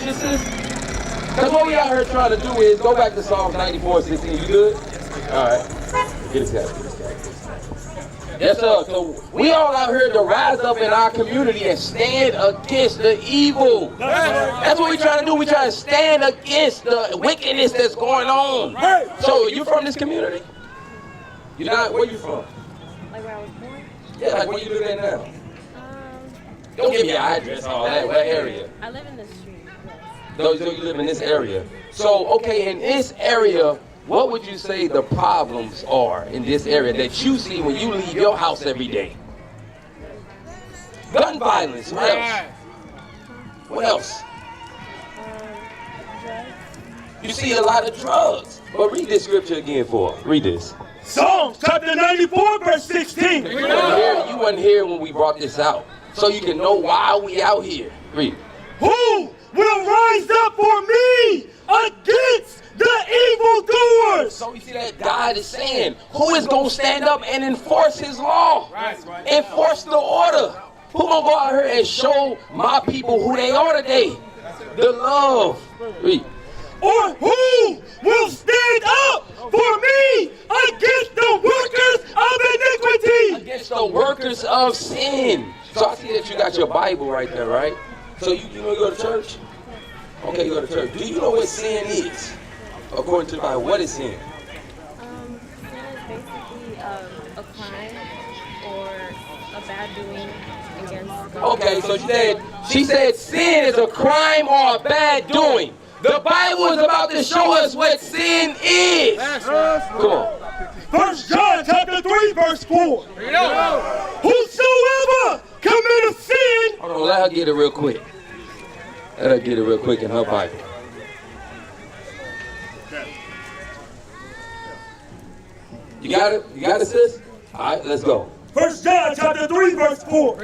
you, sis? Because what we out here trying to do is go back to Psalms 94:16. You good? All right. Get this guy. Yes, sir. So we all out here to rise up in our community and stand against the evil. That's what we're trying to do. We're trying to stand against the wickedness that's going on. So you from this community? You're not? Where you from? Like where I was born? Yeah, like where you live at now? Don't give me your address, all that. What area? I live in the street. So you live in this area. So, okay, in this area, what would you say the problems are in this area that you see when you leave your house every day? Gun violence. What else? What else? You see a lot of drugs. But read this scripture again for us. Read this. Psalms chapter 94, verse 16. You wasn't here when we brought this out. So you can know why we out here. Read. Who will rise up for me against the evildoers? So you see that God is saying, who is going to stand up and enforce his law? Right. Enforce the order. Who going to go out here and show my people who they are today? The love. Read. Or who will stand up for me against the workers of iniquity? Against the workers of sin. So I see that you got your Bible right there, right? So you know you go to church? Okay, you go to church. Do you know what sin is? According to the Bible, what is sin? Sin is basically a crime or a bad doing against God. Okay, so she said sin is a crime or a bad doing. The Bible is about to show us what sin is. Come on. 1 John chapter 3, verse 4. Whosoever committeth sin. Hold on, let her get it real quick. Let her get it real quick in her Bible. You got it? You got it, sis? All right, let's go. 1 John chapter 3, verse 4.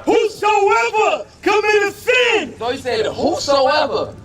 Whosoever committeth sin. So he said, whosoever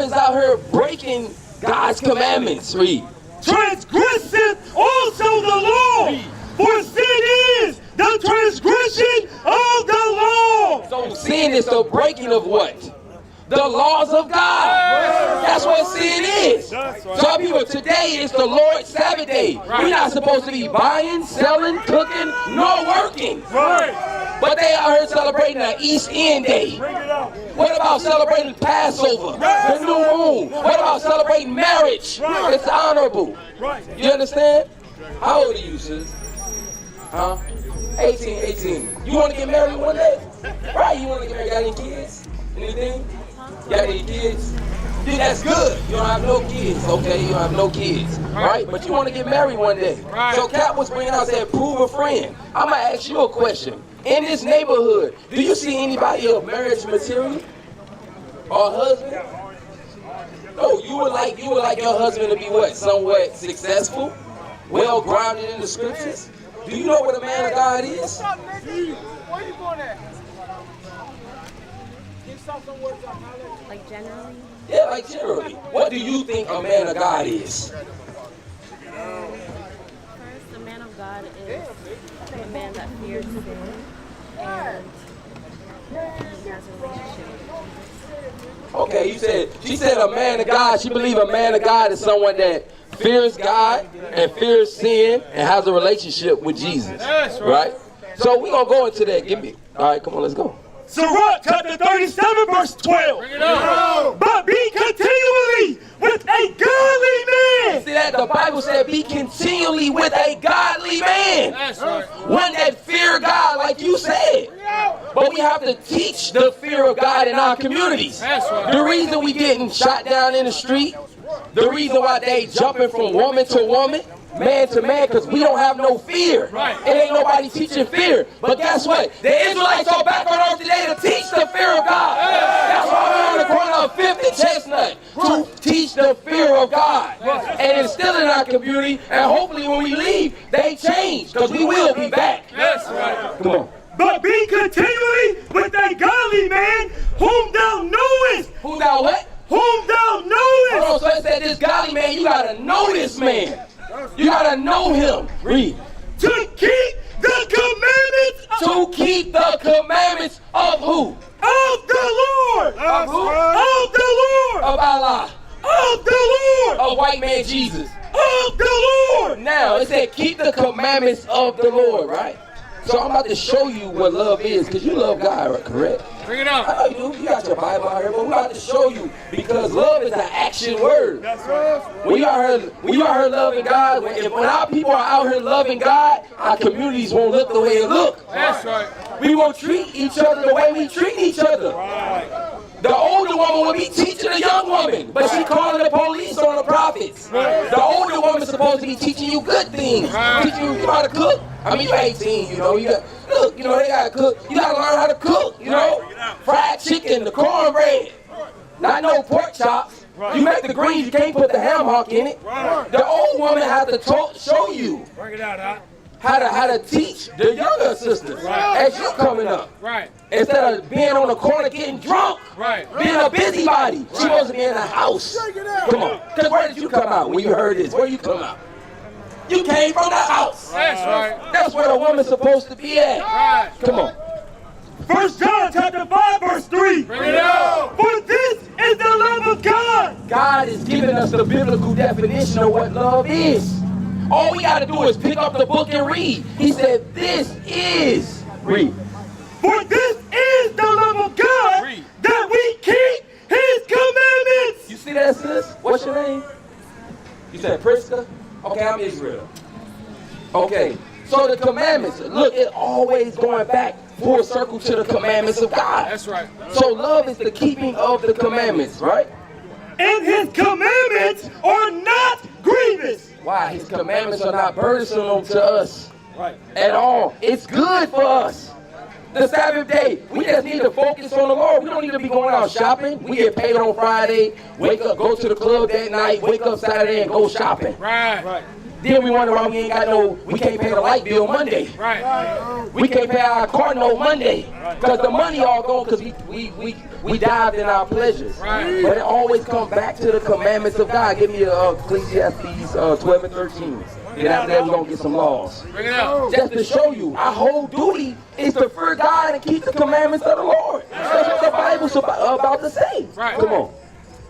is out here breaking God's commandments. Read. Transgresseth also the law. For sin is the transgression of the law. So sin is the breaking of what? The laws of God. That's what sin is. So people, today is the Lord's Sabbath day. We're not supposed to be buying, selling, cooking, nor working. But they out here celebrating the East End Day. What about celebrating Passover, the new moon? What about celebrating marriage? It's honorable. You understand? How old are you, sis? Huh? 18. You want to get married one day? Right, you want to get married. Got any kids? Anything? Got any kids? Dude, that's good. You don't have no kids, okay? You don't have no kids, right? But you want to get married one day. So Cap was bringing out, said, prove a friend. I'm going to ask you a question. In this neighborhood, do you see anybody of marriage material? Or husband? No, you would like your husband to be what? Somewhat successful? Well grounded in the scriptures? Do you know what a man of God is? Where you going at? Like generally? Yeah, like generally. What do you think a man of God is? First, a man of God is a man that fears sin and he has a relationship with God. Okay, she said a man of God. She believes a man of God is someone that fears God and fears sin and has a relationship with Jesus. Right? So we're going to go into that. All right, come on, let's go. Sirach chapter 37, verse 12. But be continually with a godly man. See that? The Bible said be continually with a godly man. One that fear God, like you said. But we have to teach the fear of God in our communities. The reason we getting shot down in the street, the reason why they jumping from woman to woman, man to man, because we don't have no fear. It ain't nobody teaching fear. But guess what? The Israelites are back on earth today to teach the fear of God. That's why we're on the corner of 5th and Chestnut, to teach the fear of God and instill in our community. And hopefully when we leave, they change, because we will be back. Come on. But be continually with a godly man whom thou knowest. Who thou what? Whom thou knowest. Hold on, so it said this godly man, you got to know this man. You got to know him. Read. To keep the commandments. To keep the commandments of who? Of the Lord. Of who? Of the Lord. Of Allah. Of the Lord. Of white man Jesus. Of the Lord. Now, it said keep the commandments of the Lord, right? So I'm about to show you what love is, because you love God, right? Correct? Bring it up. I know you do. You got your Bible out here, but we're about to show you, because love is an action word. That's right. When you out here loving God, when our people are out here loving God, our communities won't look the way it look. That's right. We won't treat each other the way we treat each other. Right. The older woman will be teaching the young woman, but she calling the police on the prophets. The older woman's supposed to be teaching you good things, teaching you how to cook. I mean, you're 18, you know. You got look, you know, they gotta cook. You gotta learn how to cook, you know. Fried chicken, the cornbread, not no pork chops. You make the greens, you can't put the ham hock in it. The old woman has to show you Bring it out, huh? how to teach the younger sisters as you coming up. Right. Instead of being on the corner getting drunk, being a busybody, she supposed to be in the house. Come on. Because where did you come out when you heard this? Where you come out? You came from the house. That's right. That's where a woman's supposed to be at. Right. Come on. 1 John chapter 5 verse 3. Bring it out. For this is the love of God. God is giving us the biblical definition of what love is. All we got to do is pick up the book and read. He said, this is, read. For this is the love of God, Read. that we keep his commandments. You see that, sis? What's your name? You said Priska? Okay, I'm Israel. Okay, so the commandments, look, it always going back full circle to the commandments of God. That's right. So love is the keeping of the commandments, right? And his commandments are not grievous. Why? His commandments are not burdensome to us Right. at all. It's good for us. The Sabbath day, we just need to focus on the Lord. We don't need to be going out shopping. We get paid on Friday, wake up, go to the club that night, wake up Saturday and go shopping. Right. Then we wonder why we can't pay the light bill Monday. Right. We can't pay our car note Monday. Because the money all gone because we dived in our pleasures. Right. But it always comes back to the commandments of God. Give me Ecclesiastes 12 and 13. Then after that, we're going to get some laws. Bring it out. Just to show you, our whole duty is to fear God and keep the commandments of the Lord. That's what the Bible's about to say. Right. Come on.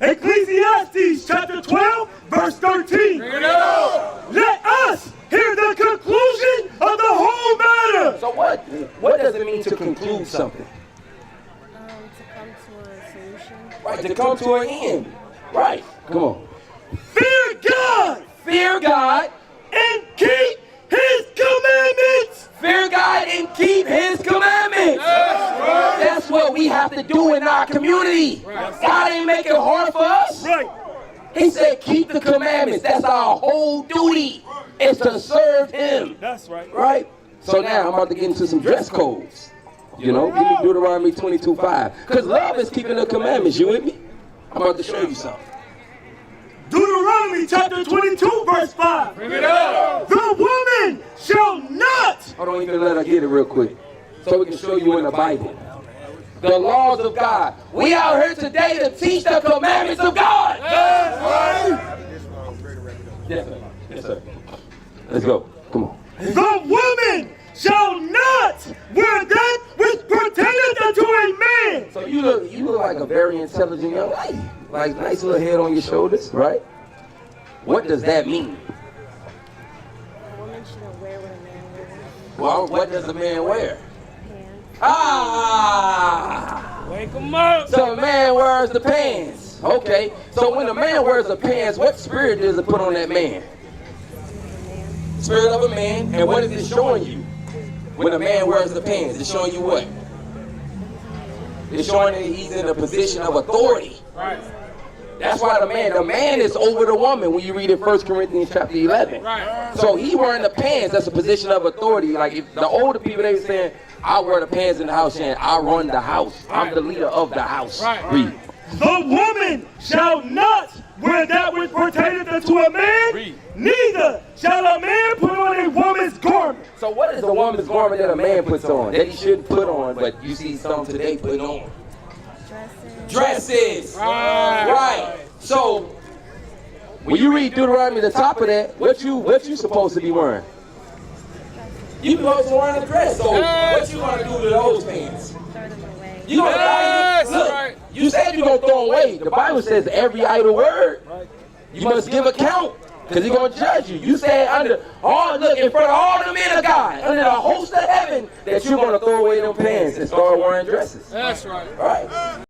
Ecclesiastes chapter 12 verse 13. Bring it out. Let us hear the conclusion of the whole matter. So what does it mean to conclude something? To come to a solution. Right, to come to an end. Right. Come on. Fear God Fear God. and keep his commandments. Fear God and keep his commandments. That's what we have to do in our community. God ain't make it hard for us. Right. He said keep the commandments. That's our whole duty, is to serve him. That's right. Right? So now I'm about to get into some dress codes. You know, give me Deuteronomy 22:5. Because love is keeping the commandments. You with me? I'm about to show you something. Deuteronomy chapter 22 verse 5. Bring it out. The woman shall not. Hold on, even let her get it real quick. So we can show you in the Bible. The laws of God. We out here today to teach the commandments of God. Yes, sir. Yes, sir. Let's go. Come on. The woman shall not wear that which pertaineth unto a man. So you look like a very intelligent young lady. Like nice little head on your shoulders, right? What does that mean? A woman shouldn't wear what a man wears. Well, what does a man wear? Pants. Ah! Wake 'em up. So a man wears the pants. Okay. So when a man wears the pants, what spirit does it put on that man? Spirit of a man. And what is it showing you? When a man wears the pants, it's showing you what? It's showing that he's in a position of authority. Right. That's why the man is over the woman when you read in 1 Corinthians chapter 11. Right. So he wearing the pants, that's a position of authority. Like if the older people, they were saying, I wear the pants in the house and I run the house. I'm the leader of the house. Right. Read. The woman shall not wear that which pertaineth unto a man. Read. Neither shall a man put on a woman's garment. So what is the woman's garment that a man puts on? That he shouldn't put on, but you see some today putting on? Dresses. Right. So when you read Deuteronomy, the top of that, what you supposed to be wearing? You supposed to wear a dress. So what you want to do to those pants? Throw them away. You gonna Yes, look, right. you you said you're going to throw them away. The Bible says every idle word, you must give account. Because he's going to judge you. You said in front of all the men of God, under the host of heaven, that you're going to throw away them pants and start wearing dresses. That's right. All right?